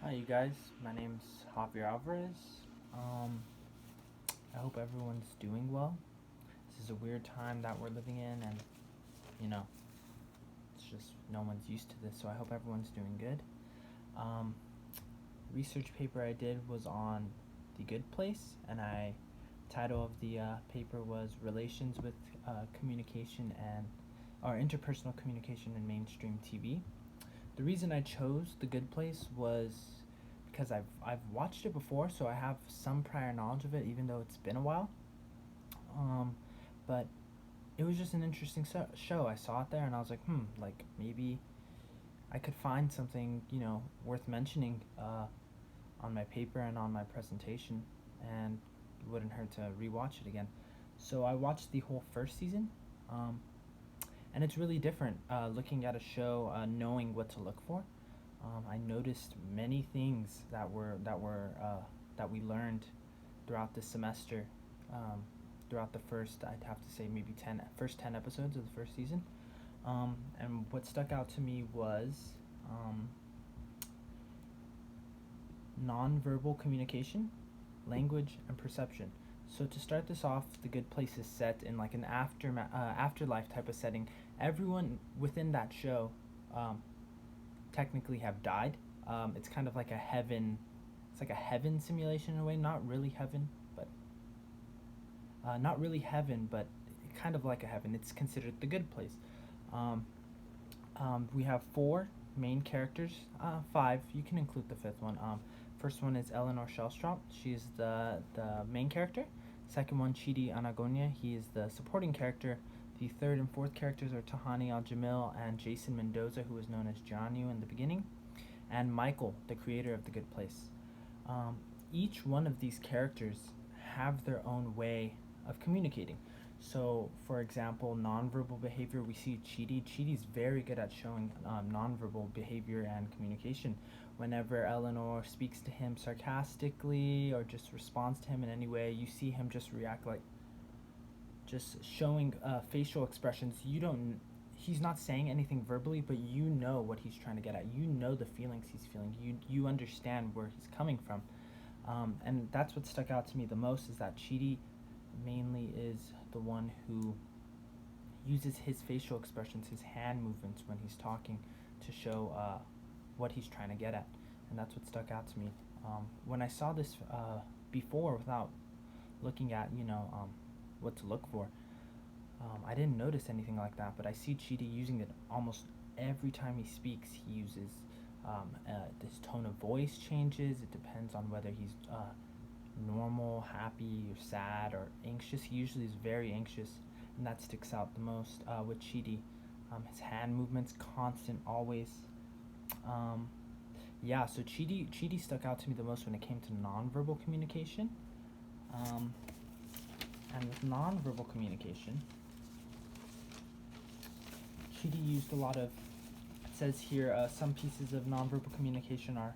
Hi, you guys. My name's Javier Alvarez. Um, I hope everyone's doing well. This is a weird time that we're living in, and you know, it's just no one's used to this, so I hope everyone's doing good. Um, Research paper I did was on The Good Place, and title of the paper was Relations with Communication and or Interpersonal Communication in Mainstream TV. The reason I chose The Good Place was because I've watched it before, so I have some prior knowledge of it, even though it's been a while. Um, but it was just an interesting show. I saw it there, and I was like, like maybe I could find something worth mentioning on my paper and on my presentation, and it wouldn't hurt to rewatch it again. So I watched the whole first season. Um, and it's really different looking at a show, knowing what to look for. I noticed many things that we learned throughout the semester, um, throughout the first, I'd have to say maybe first 10 episodes of the first season. And what stuck out to me was um, nonverbal communication, language, and perception. So to start this off, The Good Place is set in like an afterlife type of setting. Everyone within that show um, technically have died. It's kind of like a heaven. It's like a heaven simulation in a way. Not really heaven, but not really heaven, but kind of like a heaven. It's considered the good place. Um, we have four main characters. Five. You can include the fifth one. First one is Eleanor Shellstrop. She's the main character. Second one, Chidi Anagonia. He is the supporting character. The third and fourth characters are Tahani Al Jamil and Jason Mendoza, who was known as Janu in the beginning, and Michael, the creator of The Good Place. Each one of these characters have their own way of communicating. So, for example, nonverbal behavior, we see Chidi. Chidi's very good at showing nonverbal behavior and communication. Whenever Eleanor speaks to him sarcastically or just responds to him in any way, you see him just react like just showing facial expressions. He's not saying anything verbally, but you know what he's trying to get at. You know the feelings he's feeling. You understand where he's coming from. And that's what stuck out to me the most, is that Chidi mainly is the one who uses his facial expressions, his hand movements when he's talking, to show what he's trying to get at. And that's what stuck out to me. When I saw this before, without looking at, what to look for, I didn't notice anything like that, but I see Chidi using it almost every time he speaks. He uses this tone of voice changes. It depends on whether he's normal, happy, or sad, or anxious. He usually is very anxious, and that sticks out the most with Chidi. His hand movements, constant, always. Yeah, so Chidi stuck out to me the most when it came to nonverbal communication. And with nonverbal communication, Chidi used a lot of, it says here, some pieces of nonverbal communication are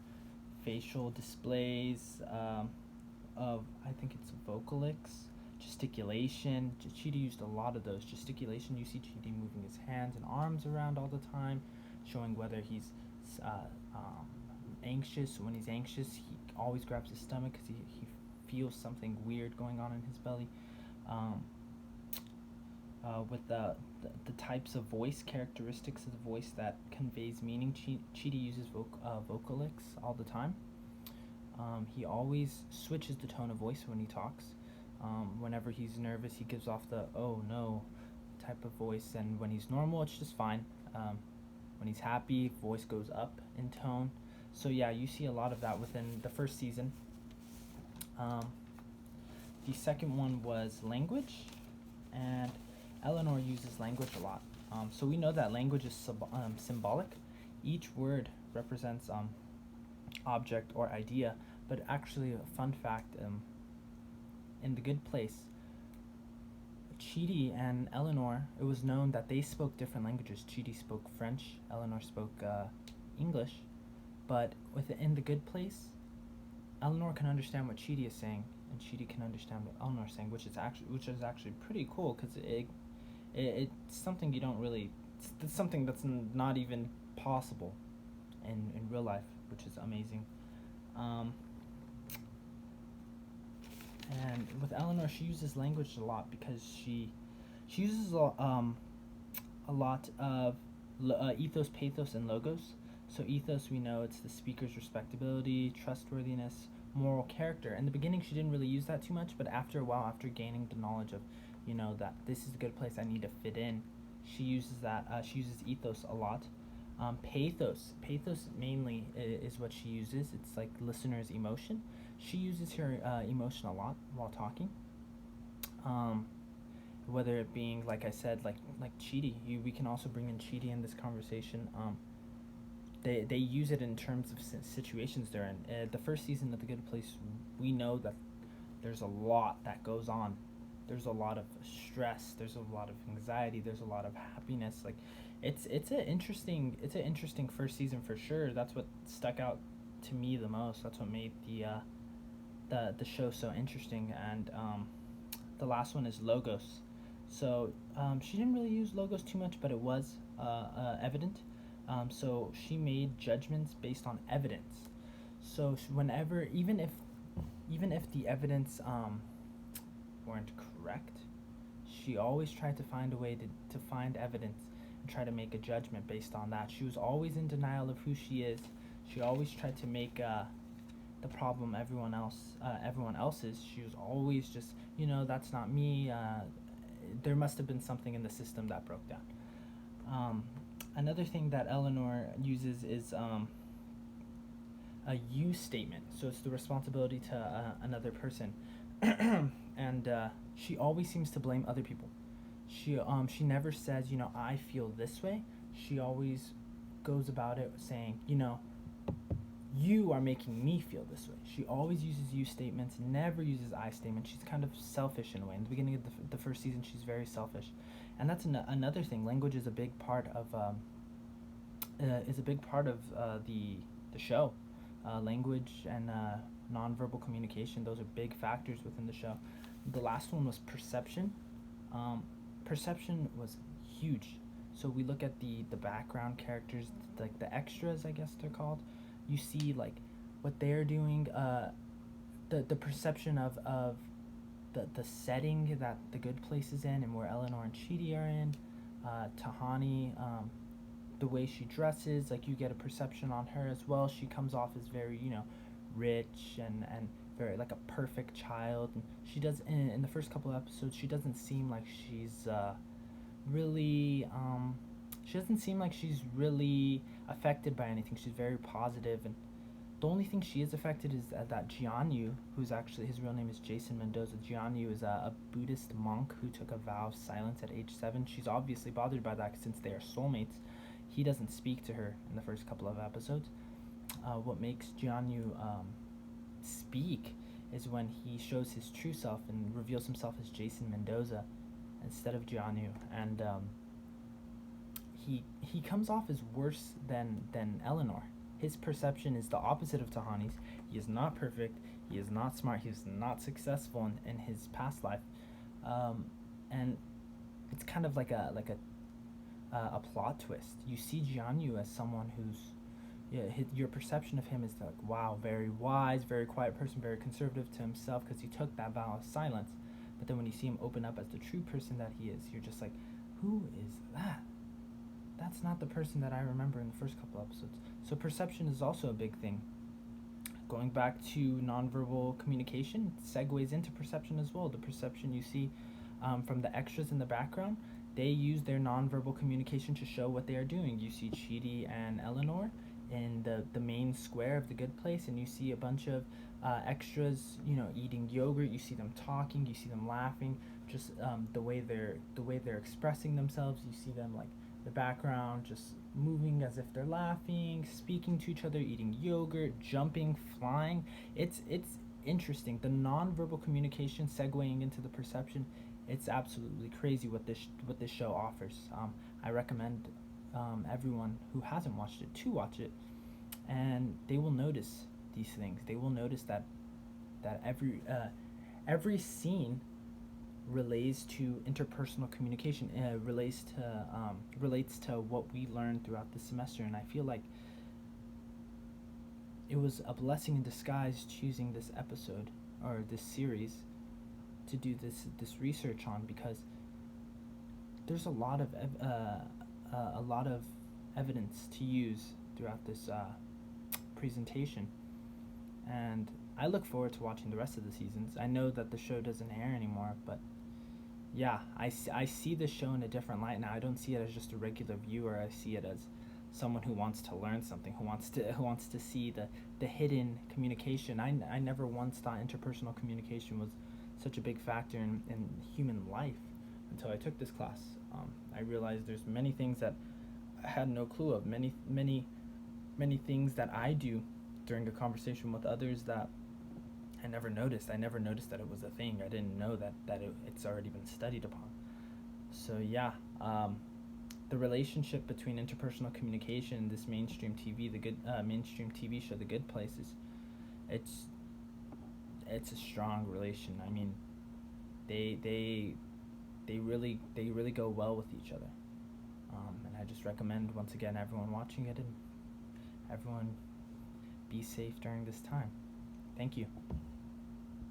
facial displays of, I think it's vocalics, gesticulation. Chidi used a lot of those. Gesticulation, you see Chidi moving his hands and arms around all the time, showing whether he's anxious. When he's anxious, he always grabs his stomach because he feels something weird going on in his belly. With the types of voice, characteristics of the voice that conveys meaning, Chidi uses vocalics all the time. He always switches the tone of voice when he talks. Whenever he's nervous, he gives off the "oh no" type of voice, and when he's normal, it's just fine. When he's happy, voice goes up in tone. So yeah, you see a lot of that within the first season. The second one was language, and Eleanor uses language a lot. So we know that language is symbolic. Each word represents object or idea, but actually, a fun fact, in The Good Place, Chidi and Eleanor, it was known that they spoke different languages. Chidi spoke French, Eleanor spoke English, but in The Good Place, Eleanor can understand what Chidi is saying, and Chidi can understand what Eleanor is saying, which is actually pretty cool, because it's something you don't really. It's something that's not even possible in real life, which is amazing. Um, and with Eleanor, she uses language a lot because she uses a lot of ethos, pathos, and logos. So ethos, we know it's the speaker's respectability, trustworthiness, moral character. In the beginning, she didn't really use that too much, but after a while, after gaining the knowledge of, that this is a good place, I need to fit in, she uses that. She uses ethos a lot. Pathos mainly is what she uses. It's like listener's emotion. She uses her emotion a lot while talking. Um, whether it being, like I said, like Chidi. We can also bring in Chidi in this conversation. They use it in terms of situations they're in. The first season of The Good Place, we know that there's a lot that goes on. There's a lot of stress. There's a lot of anxiety. There's a lot of happiness. Like, it's an interesting first season for sure. That's what stuck out to me the most. That's what made the show so interesting. And the last one is logos. So she didn't really use logos too much, but it was evident. So she made judgments based on evidence. So whenever, even if the evidence weren't correct, she always tried to find a way to find evidence and try to make a judgment based on that. She was always in denial of who she is. She always tried to make the problem everyone else's. She was always just, that's not me. There must have been something in the system that broke down. Another thing that Eleanor uses is a you statement. So it's the responsibility to another person, and she always seems to blame other people. She never says, I feel this way. She always goes about it saying, you are making me feel this way. She always uses you statements, never uses I statements. She's kind of selfish in a way. In the beginning of the first season, she's very selfish, and that's another thing. Language is a big part of the show. Language and nonverbal communication; those are big factors within the show. The last one was perception. Perception was huge. So we look at the background characters, like the extras, I guess they're called. You see like what they're doing, the perception of the setting that The Good Place is in, and where Eleanor and Chidi are in, Tahani, the way she dresses, like you get a perception on her as well. She comes off as very, rich and very like a perfect child. And she does in the first couple of episodes, she doesn't seem like she's really she doesn't seem like she's really affected by anything. She's very positive, and the only thing she is affected is that Jianyu, who's actually, his real name is Jason Mendoza. Jianyu is a Buddhist monk who took a vow of silence at age 7. She's obviously bothered by that since they are soulmates. He doesn't speak to her in the first couple of episodes. What makes Jianyu speak is when he shows his true self and reveals himself as Jason Mendoza instead of Jianyu, and he comes off as worse than Eleanor. His perception is the opposite of Tahani's. He is not perfect. He is not smart. He is not successful in his past life, and it's kind of like a plot twist. You see Jianyu as someone who's, your perception of him is like, wow, very wise, very quiet person, very conservative to himself because he took that vow of silence. But then when you see him open up as the true person that he is, you're just like, who is that? That's not the person that I remember in the first couple episodes. So perception is also a big thing. Going back to nonverbal communication, it segues into perception as well. The perception you see from the extras in the background, they use their nonverbal communication to show what they are doing. You see Chidi and Eleanor in the main square of The Good Place, and you see a bunch of extras, eating yogurt. You see them talking. You see them laughing. Just the way they're expressing themselves. You see them like the background just moving as if they're laughing, speaking to each other, eating yogurt, jumping, flying. It's interesting. The nonverbal communication segueing into the perception. It's absolutely crazy what this show offers. I recommend everyone who hasn't watched it to watch it, and they will notice these things. They will notice that every scene relates to interpersonal communication. Relates to what we learned throughout the semester, and I feel like it was a blessing in disguise choosing this episode or this series to do this research on, because there's a lot of evidence to use throughout this presentation, and I look forward to watching the rest of the seasons. I know that the show doesn't air anymore, but yeah, I see the show in a different light now. I don't see it as just a regular viewer. I see it as someone who wants to learn something, who wants to see the hidden communication. I never once thought interpersonal communication was such a big factor in human life until I took this class. I realized there's many things that I had no clue of. Many things that I do during a conversation with others that I never noticed. I never noticed that it was a thing. I didn't know that it's already been studied upon. So yeah, the relationship between interpersonal communication and this mainstream TV, the good mainstream TV show, The Good Place, it's a strong relation. I mean, they really go well with each other. And I just recommend once again everyone watching it, and everyone be safe during this time. Thank you.